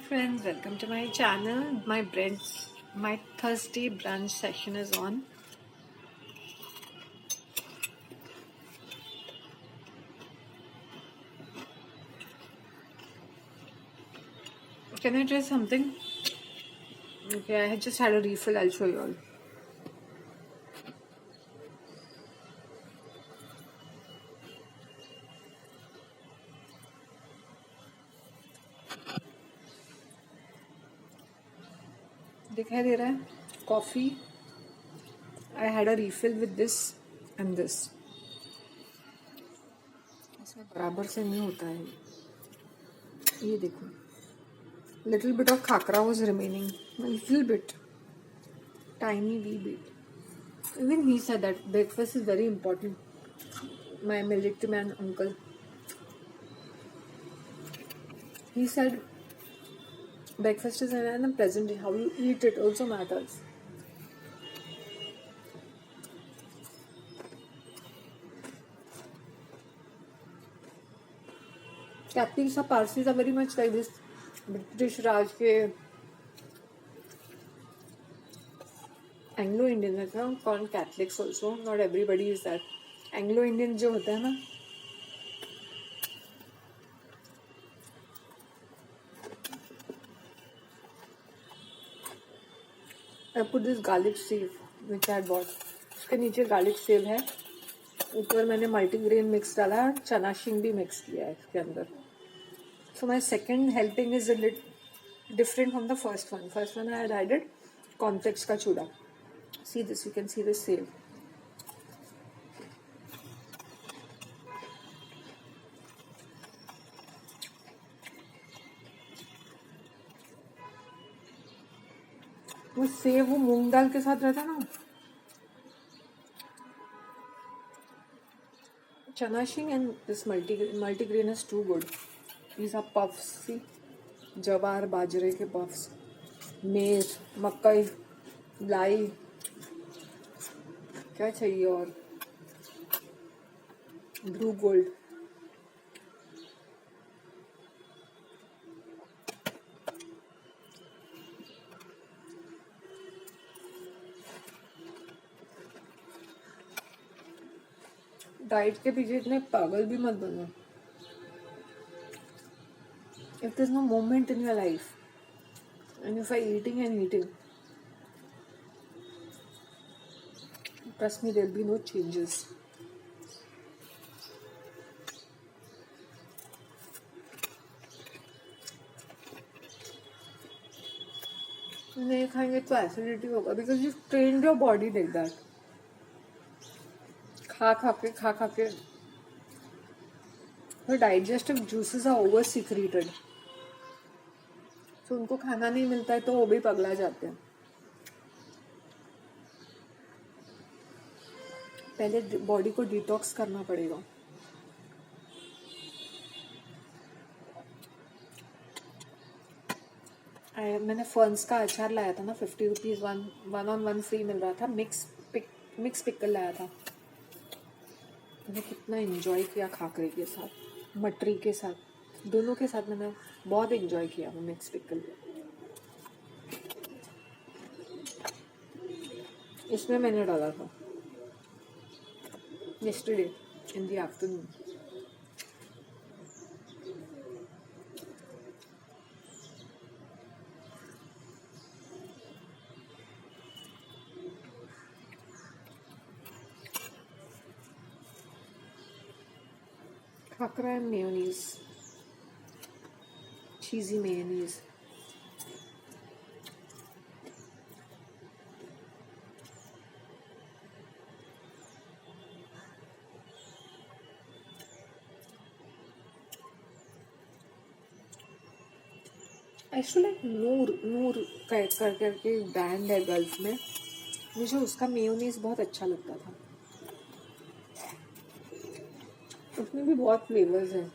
friends, welcome to my channel. My Thursday brunch session is on. Can I try something? Okay, I just had a refill. I'll show you all. दिखाई दे रहा है? Coffee. I had a refill with this and this. इसमें बराबर से नहीं होता है. ये देखो. Little bit of khakra was remaining. A little bit. Tiny wee bit. Even he said that breakfast is very important. My military man uncle. He said breakfast is an present. How you eat it also matters. Catholics or Parsis are very much like this British Raj के Anglo-Indian है ना, called Catholics also. Not everybody is that. Anglo-Indian जो होता है ना, I put this garlic sieve which I had bought. उसके नीचे garlic sieve है. ऊपर मैंने मल्टीग्रेन मिक्स डाला और चना शिंग भी मिक्स किया है इसके अंदर. So my second helping is a little different from the first one. First one I had added cornflakes का चूड़ा. See this, you can see the sieve. वो सेव वो मूंग दाल के साथ रहता ना. Chana shing and this multigrain is too good. These are puffs. See, जवार बाजरे के puffs, मेज, मकई, लाई, क्या चाहिए और ब्लू गोल्ड. डाइट के पीछे इतने पागल भी मत बनो. If there's no moment in your life and if I'm eating, trust me, there'll be no changes. नहीं खाएंगे तो एसिडिटी होगा because you've trained your body like that. खा के the digestive juices are over secreted. तो उनको खाना नहीं मिलता है तो वो भी पगला जाते हैं. पहले बॉडी को डिटॉक्स करना पड़ेगा. मैंने फर्न्स का अचार लाया था ना, 50 rupees one on one free मिल रहा था. मिक्स पिकल लाया था. मैंने कितना एंजॉय किया खाकरे के साथ, मटरी के साथ, दोनों के साथ मैंने बहुत एंजॉय किया वो मिक्स पिकल. इसमें मैंने डाला था yesterday in the afternoon. Khakra and mayonnaise, cheesy mayonnaise. Actually like Noor करके ब्रांड है गल्फ में. मुझे उसका मेयोनीज बहुत अच्छा लगता था. उसमें भी बहुत फ्लेवर्स हैं.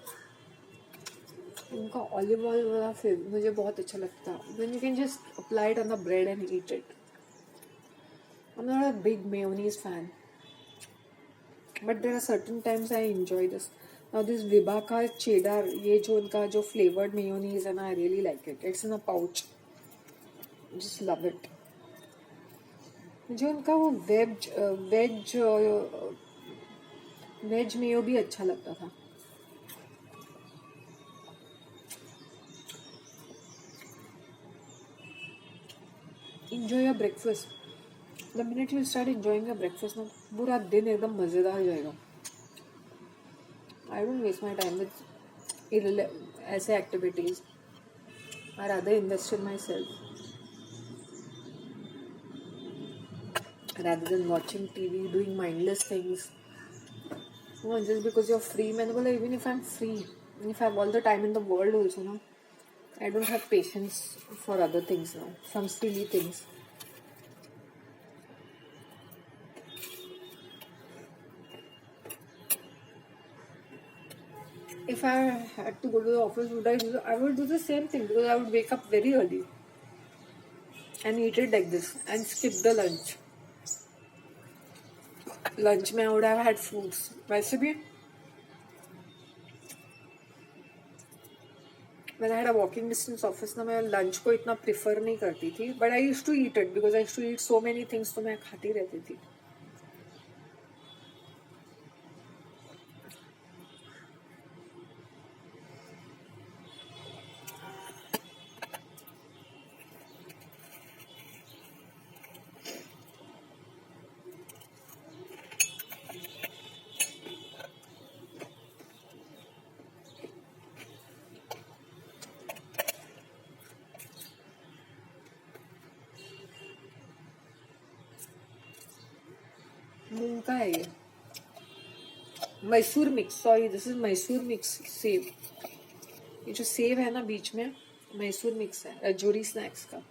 उनका ऑलिव ऑयल वाला फ्लेवर मुझे बहुत अच्छा लगता है. When you can just apply it on the bread and eat it. I am not a big mayonnaise fan, but there are certain times I enjoy this. Now this Viba का cheddar, ये जो उनका जो flavored mayonnaise है ना, I really like it. It's in a pouch. Just love it. मुझे उनका वो वेज मेयो भी अच्छा लगता था. Enjoy your breakfast. The minute you start enjoying your breakfast ना, पूरा दिन एकदम मजेदार जाएगा. I don't waste my time with ऐसे activities. I rather invest in myself rather than watching TV, doing mindless things. No, just because you're free, मैंने बोला even if I'm free, if I have all the time in the world also ना, I don't have patience for other things now, some silly things. If I had to go to the office, I would do the same thing because I would wake up very early and eat it like this and skip the lunch. Lunch में I would have had fruits. वैसे भी when I had a walking distance office ना, मैं lunch को इतना prefer नहीं करती थी, but I used to eat it because I used to eat so many things, तो मैं खाती रहती थी. मूंग का है ये Mysore mix. Sorry, this is Mysore mix save. ये जो सेव है ना बीच में, मैसूर मिक्स है रजौरी स्नैक्स का.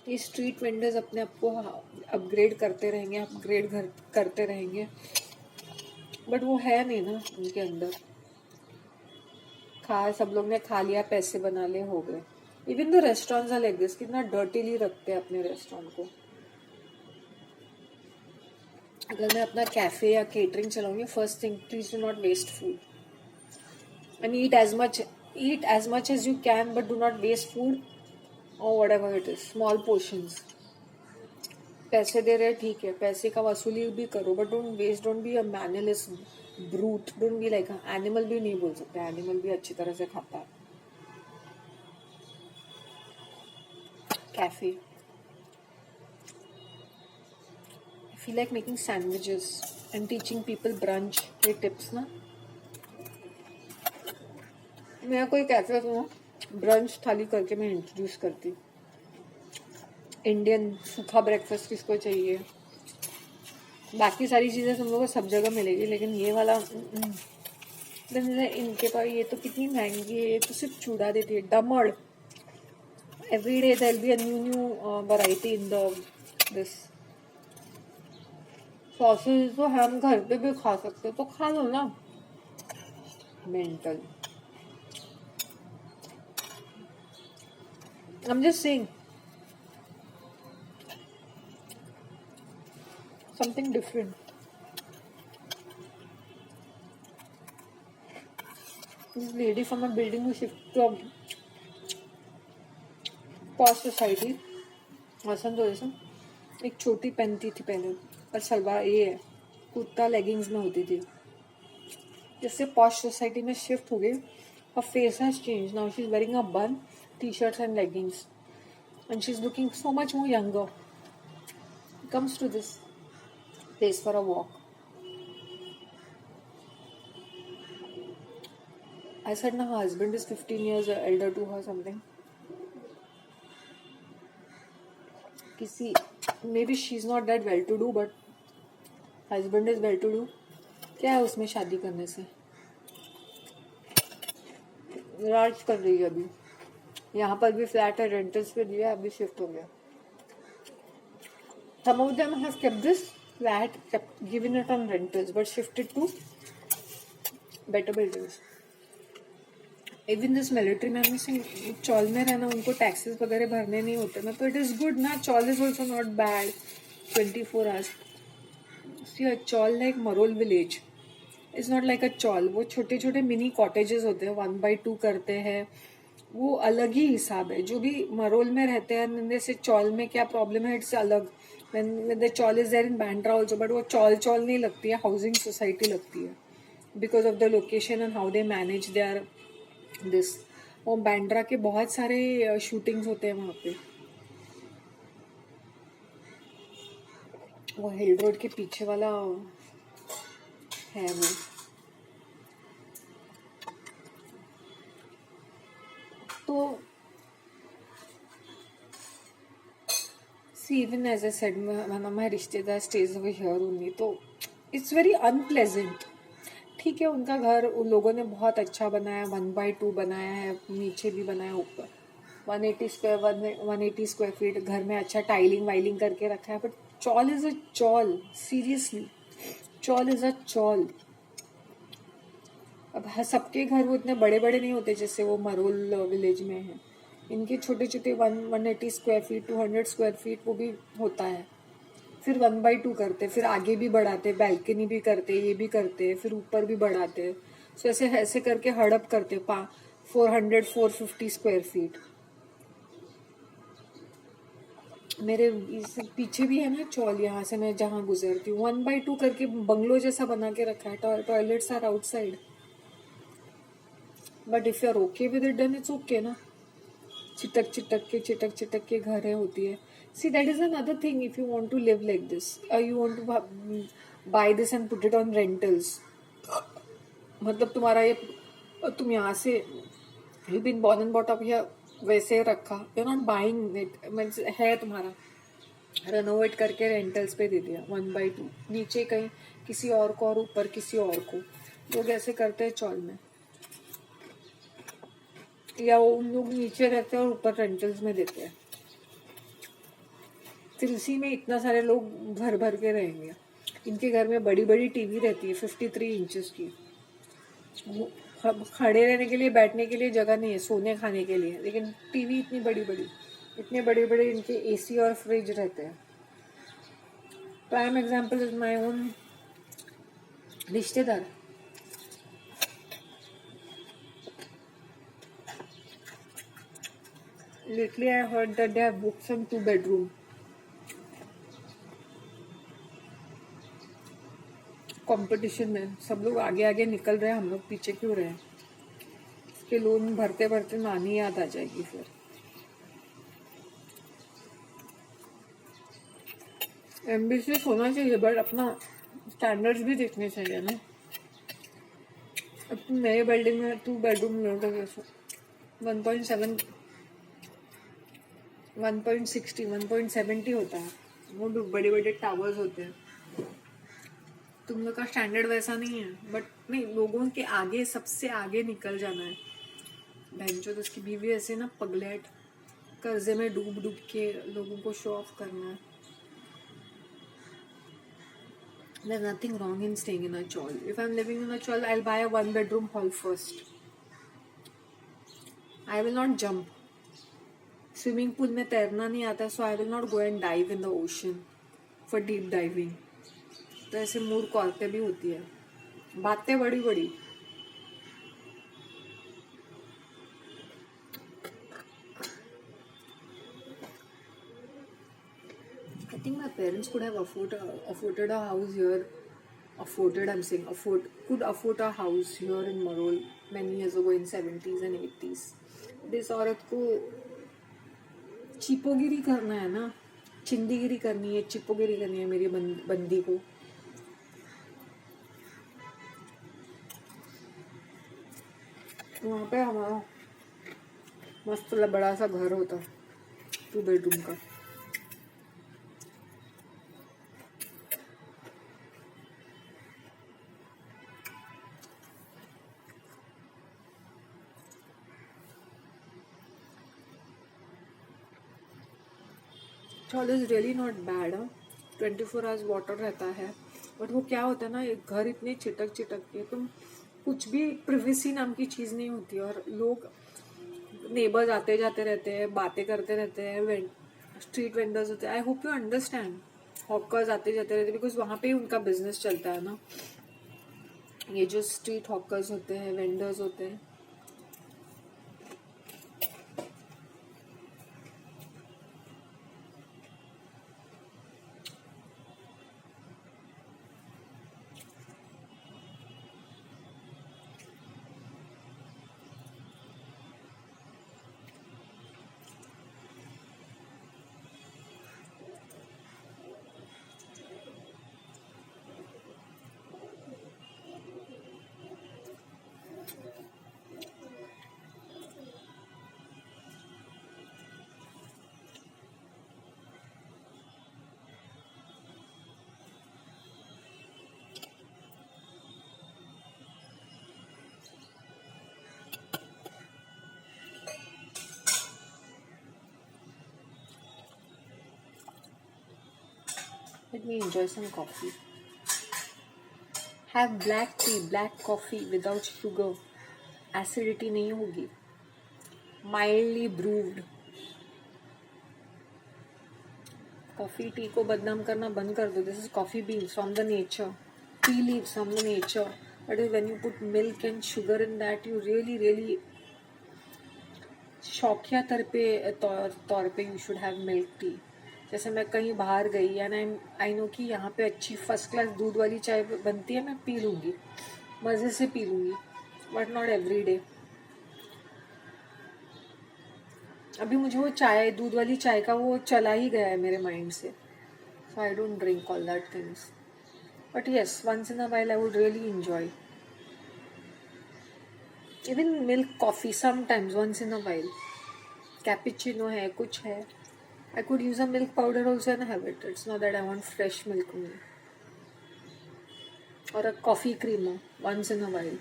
ये स्ट्रीट वेंडर्स अपने आप को अपग्रेड करते रहेंगे, करते रहेंगे, बट वो है नहीं ना उनके अंदर. सब लोग ने खा लिया, पैसे बना ले, हो गए. Even the restaurants are like this. कितना डर्टीली रखते हैं अपने रेस्टोरेंट को. अगर मैं अपना कैफे या केटरिंग चलाऊंगी, first thing, please do not waste food and eat as much as you can, but do not waste food or whatever it is, small portions. पैसे दे रहे ठीक है, पैसे का वसूली भी करो, but don't waste. Don't be a manless brute. Don't be like animal. भी नहीं बोल सकते, एनिमल भी अच्छी तरह से खाता है. Cafe. I feel like making sandwiches and teaching people brunch. ये टिप्स ना, मेरा कोई कैफे हो ब्रंच थाली करके मैं इंट्रोड्यूस करती. इंडियन सूखा ब्रेकफास्ट किसको चाहिए, बाकी सारी चीज़ें तुम लोगों को सब जगह मिलेगी, लेकिन ये वाला इनके पास ये तो कितनी महंगी है. ये तो सिर्फ चूड़ा देती है. डमड़. Every day there will be a new variety in this. Sausage तो हम घर पे भी खा सकते, तो खा लो ना. Mental. I'm just saying something different. This lady from a building who shifted to a posh society, वसंत वजह एक छोटी पहनती थी पहले, और सलवार ये है कुर्ता लेगिंग्स में होती थी. जिससे पॉश सोसाइटी में शिफ्ट हो गई. her face has changed. Now she's wearing a bun, t-shirts and leggings, and she's looking so much more younger. She comes to this place for a walk. I said, no, her husband is 15 years elder to her, something. Maybe she's not that well to do, but husband is well to do. क्या है उसमें शादी करने से. राज कर रही है अभी। यहाँ पर भी फ्लैट है, रेंटल्स पे दिया, अभी शिफ्ट हो गया। Some of them have kept this flat, given it on rentals, but shifted to better buildings. Even this military man is saying, चौल में रहना, उनको टैक्सेस वगैरह भरने नहीं होते ना, तो इट इज गुड ना. Chawl is also not bad. 24 hours. See, a chawl like Marol village is not like a chawl. वो छोटे छोटे मिनी कॉटेजेस होते हैं, 1x2 करते हैं, वो अलग ही हिसाब है. जो भी मरोल में रहते हैं, जैसे चौल में क्या प्रॉब्लम है, इट्स अलग. when the chawl is there in Bandra also, but वो चौल नहीं लगती है, हाउसिंग सोसाइटी लगती है, because of the location and how they manage there this. वो बैंड्रा के बहुत सारे शूटिंग्स होते हैं वहाँ पे. वो हिल रोड के पीछे वाला है वो. तो see, even as I said, one of my रिश्तेदार stays over here only, तो it's very unpleasant. ठीक है, उनका घर उन लोगों ने बहुत अच्छा बनाया, 1x2 बनाया है, नीचे भी बनाया, ऊपर 180 स्क्वायर फीट घर में अच्छा टाइलिंग वाइलिंग करके रखा है. But chawl is a chawl, seriously, chawl is a chawl. अब सबके घर वो इतने बड़े बड़े नहीं होते जैसे वो मरोल विलेज में है. इनके छोटे छोटे 180 स्क्वायर फीट, 200 स्क्वायर फीट वो भी होता है. फिर 1x2 करते, फिर आगे भी बढ़ाते, बैल्कनी भी करते, ये भी करते, फिर ऊपर भी बढ़ाते. सो ऐसे ऐसे करके हड़प करते 450 स्क्वायर फीट. मेरे पीछे भी है ना चौल, यहाँ से मैं जहाँ गुजरती हूँ, 1x2 करके बंगलो जैसा बना के रखा है. Toilets are outside. But if you are okay with it then it's okay ना. चिटक के घरें होती है. See, that is another thing. If you want to live like this, or you want to buy this and put it on rentals, मतलब तुम्हारा ये, तुम यहाँ से you been born and brought up here, वैसे रखा, you're not buying it, means है तुम्हारा, रेनोवेट करके रेंटल्स पे दे दिया 1x2, नीचे कहीं किसी और को और ऊपर किसी और को. लोग ऐसे करते हैं चौल में, या वो उन लोग नीचे रहते हैं और ऊपर रेंटल्स में देते हैं. फिर उसी में इतना सारे लोग भर भर के रहेंगे. इनके घर में बड़ी बड़ी टीवी रहती है 53 इंचेस की. खड़े रहने के लिए, बैठने के लिए जगह नहीं है, सोने खाने के लिए, लेकिन टीवी इतनी बड़ी बड़ी, इतने बड़े बड़े इनके एसी और फ्रिज रहते हैं. Prime example is my own रिश्तेदार. Lately I heard that they have booked some 2-bedroom. Competition में सब लोग आगे आगे निकल रहे हैं, हम लोग पीछे क्यों रहे हैं. इसके लोन भरते भरते नानी याद आ जाएगी. फिर एम्बिशियस होना चाहिए, बट अपना स्टैंडर्ड्स भी देखने चाहिए ना. अब तुम नए बिल्डिंग में 2 bedroom लोगे कैसे, 1.7 1.60 1.70 होता है. वो बड़े बड़े टावर्स होते हैं. तुम लोग का स्टैंडर्ड वैसा नहीं है. बट नहीं, लोगों के आगे सबसे आगे निकल जाना है. बहनचोद, तो उसकी बीवी ऐसे ना पगलेट, कर्जे में डूब डूब के लोगों को शो ऑफ करना है. There's nothing wrong in staying in a chawl. If I'm living in a chawl, I'll buy a 1-bedroom hall first. I will not jump. Swimming pool में तैरना नहीं आता, so I will not go and dive in the ocean for deep diving. तो ऐसे मूर्ख औरतें भी होती है, बातें बड़ी बड़ी. I think my parents could have afforded a house here. Could afford a house here in Marol many years ago in 70s and 80s. This औरत को चिपोगिरी करना है ना, चिंदीगिरी करनी है, चिपोगिरी करनी है मेरी बंदी को. वहाँ पे हमारा मस्त बड़ा सा घर होता 2 bedroom का. चावल is really not bad. 24 hours water रहता है, बट वो क्या होता है ना, एक घर इतने चिटक चिटक के, तुम कुछ भी प्रिवेसी नाम की चीज़ नहीं होती, और लोग नेबर्स आते जाते रहते हैं, बातें करते रहते हैं, स्ट्रीट वेंडर्स होते हैं। I hope you understand, hawkers आते जाते रहते हैं, बिकॉज वहाँ पे ही उनका बिजनेस चलता है ना। ये जो स्ट्रीट हॉकर्स होते हैं, वेंडर्स होते हैं, let me enjoy some coffee. Have black tea, black coffee without sugar. Acidity नहीं होगी. Mildly brewed. कॉफ़ी टी को बदनाम करना बंद कर दो. This is coffee beans from the nature. Tea leaves from the nature. But when you put milk and sugar in that, you really शौकिया तौर पे you should have milk tea. जैसे मैं कहीं बाहर गई एंड आई नो कि यहाँ पे अच्छी फर्स्ट क्लास दूध वाली चाय बनती है, मैं पी लूँगी, मज़े से पी लूँगी, बट नॉट एवरी डे. अभी मुझे वो चाय, दूध वाली चाय का वो चला ही गया है मेरे माइंड से. So I don't drink all that things, but yes, once in a while I would really enjoy. Even milk coffee sometimes, once in a while. Cappuccino है, कुछ है, I could use a milk powder also and have it. It's not that I want fresh milk only. Or a coffee creamer once in a while.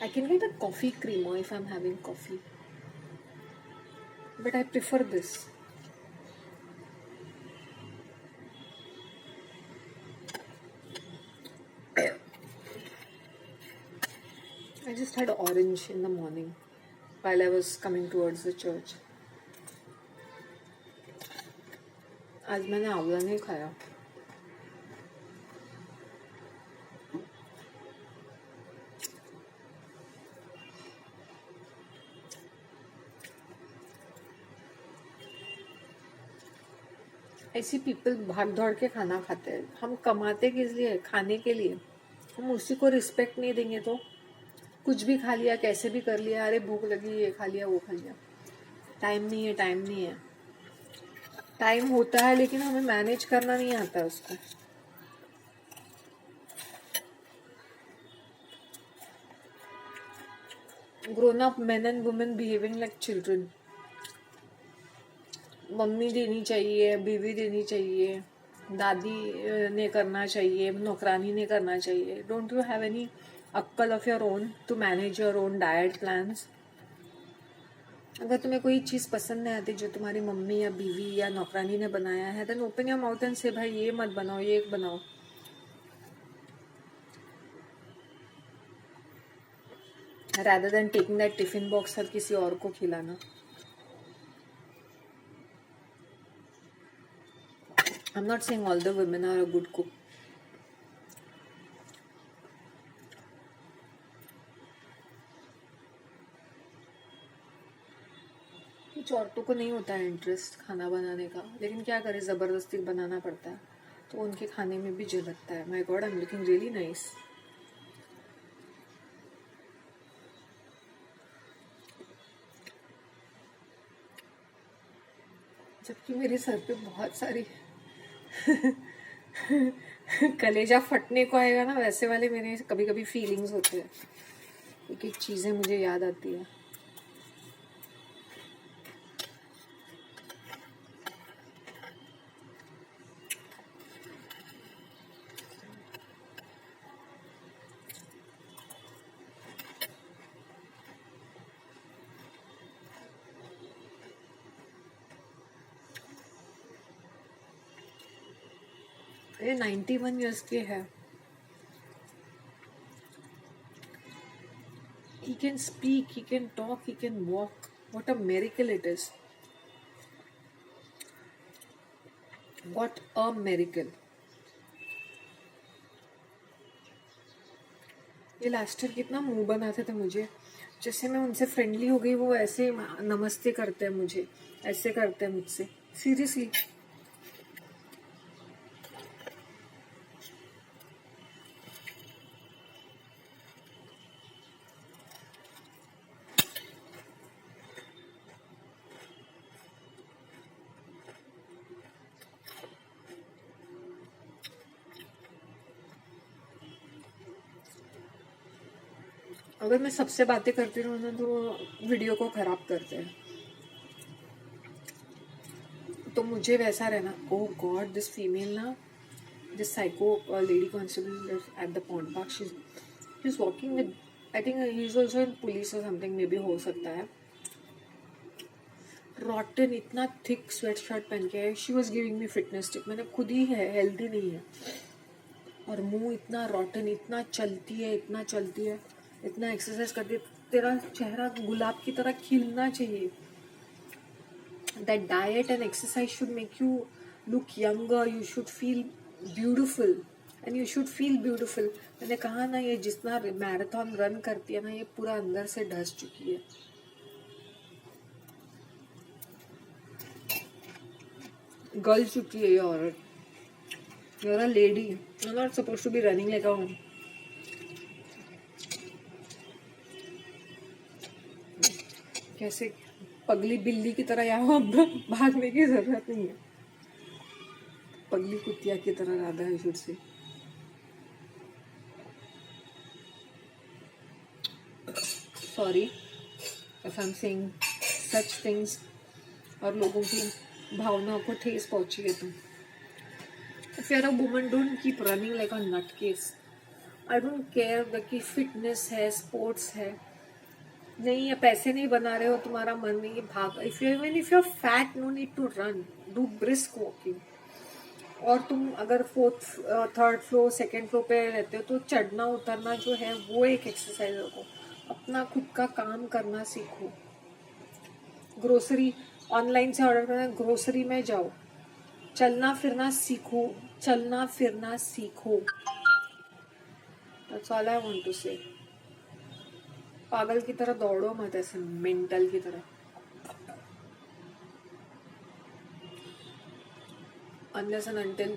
I can get a coffee creamer if I'm having coffee. But I prefer this. I just had orange in the morning while I was coming towards the church. आज मैंने आंवला नहीं खाया. ऐसी people भाग दौड़ के खाना खाते हैं. हम कमाते किस लिए? खाने के लिए. हम उसी को रिस्पेक्ट नहीं देंगे तो कुछ भी खा लिया, कैसे भी कर लिया, अरे भूख लगी, ये खा लिया, वो खा लिया. टाइम नहीं है, टाइम नहीं है. टाइम होता है लेकिन हमें मैनेज करना नहीं आता उसको. Grown up main and women behaving like children. Mummy देनी चाहिए, बीवी देनी चाहिए, दादी ने करना चाहिए, नौकरानी ने करना चाहिए. डोंट यू हैव एनी अक्कल of your own to manage your own diet plans? अगर तुम्हें कोई चीज़ पसंद नहीं आती जो तुम्हारी मम्मी या बीवी या नौकरानी ने बनाया है, then open your mouth and say भाई ये मत बनाओ, ये बनाओ. rather than taking that tiffin box हर किसी और को खिलाना. I'm not saying all the women are a good cook. कुछ औरतों को नहीं होता है इंटरेस्ट खाना बनाने का, लेकिन क्या करें, ज़बरदस्ती बनाना पड़ता है, तो उनके खाने में भी जो लगता है. My God, I am looking really nice. जबकि मेरे सर पे बहुत सारी कलेजा फटने को आएगा ना, वैसे वाले मेरे कभी कभी फीलिंग्स होते हैं. एक एक चीज़ें मुझे याद आती है. ये 91 ईयर्स के है. He can speak, he can talk, he can walk. What a miracle it is. What a miracle. ये लास्ट ईयर कितना मुंह बनाते थे मुझे. जैसे मैं उनसे फ्रेंडली हो गई वो ऐसे नमस्ते करते हैं मुझे, ऐसे करते हैं मुझसे. सीरियसली. अगर मैं सबसे बातें करती रहूँ ना तो वीडियो को खराब करते हैं. तो मुझे वैसा रहना. ओह गॉड, दिस फीमेल ना, this psycho lady constable at the pond park, she is walking with, I think he is also in police और समथिंग, मे बी हो सकता है. रॉटन, इतना थिक स्वेट शर्ट पहन के है. She was giving me fitness tip. मैंने खुद ही है हेल्दी नहीं है. और मुंह इतना रॉटन, इतना चलती है, इतना चलती है, इतना एक्सरसाइज करती है. तेरा चेहरा गुलाब की तरह खिलना चाहिए. That diet and exercise should make you look younger. You should feel beautiful and you should feel beautiful. मैंने कहा ना, ये जितना मैराथन रन करती है ना, ये पूरा अंदर से ढस चुकी है. गल चुकी है ये औरत. You're a lady. You're not supposed to be running like a woman. कैसे पगली बिल्ली की तरह यहाँ भागने की जरूरत नहीं है. पगली कुतिया की तरह ज्यादा है शुरू से. Sorry if I am saying such things और लोगों की भावनाओं को ठेस पहुंची है. तुम if you're a woman, don't keep running like a nutcase. I don't care कि फिटनेस है, स्पोर्ट्स है, नहीं, ये पैसे नहीं बना रहे हो, तुम्हारा मन नहीं है, भाग. If you are fat, no need to run, do brisk walking. और तुम अगर थर्ड फ्लोर सेकंड फ्लोर पे रहते हो तो चढ़ना उतरना जो है वो एक एक्सरसाइज रखो. अपना खुद का काम करना सीखो. ग्रोसरी ऑनलाइन से ऑर्डर करना, ग्रोसरी में जाओ. चलना फिरना सीखो. चलना फिरना सीखो. That's all I want to say. पागल की तरह दौड़ो मत ऐसे मेंटल की तरह. Unless and until